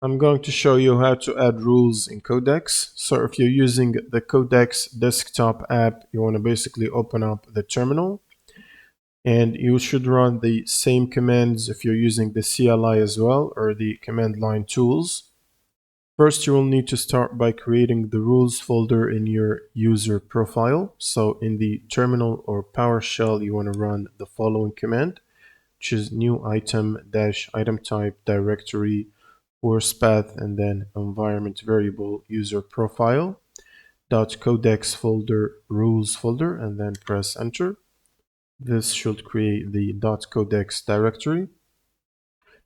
I'm going to show you how to add rules in Codex. So if you're using the Codex desktop app, you want to basically open up the terminal, and you should run the same commands if you're using the CLI as well, or the command line tools. First, you will need to start by creating the rules folder in your user profile. So in the terminal or PowerShell, you want to run the following command, which is new item dash item type directory force path and then environment variable user profile dot codex folder rules folder, and then press enter. This should create the .codex directory.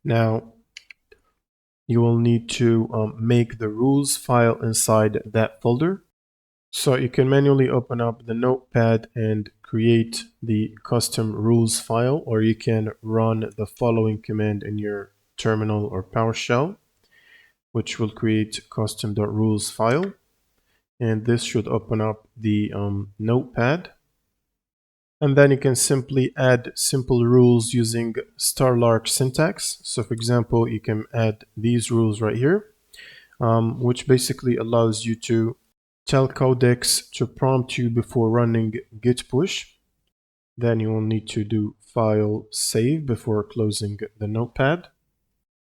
Now you will need to make the rules file inside that folder. So you can manually open up the notepad and create the custom rules file, or you can run the following command in your terminal or PowerShell, which will create custom.rules file. And this should open up the notepad. And then you can simply add simple rules using Starlark syntax. So for example, you can add these rules right here, which basically allows you to tell Codex to prompt you before running git push. Then you will need to do file save before closing the notepad.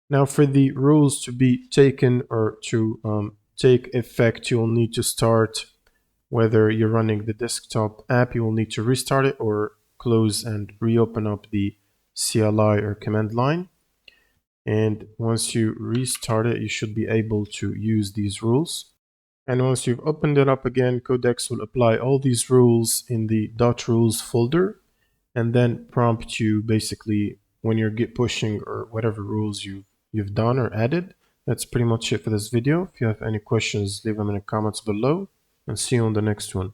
Now for the rules to be taken or to take effect, you will need to start. Whether you're running the desktop app, you will need to restart it or close and reopen up the CLI or command line. And once you restart it, you should be able to use these rules. And once you've opened it up again, Codex will apply all these rules in the .rules folder and then prompt you basically when you're git pushing or whatever rules you've done or added. That's pretty much it for this video. If you have any questions, leave them in the comments below, and see you on the next one.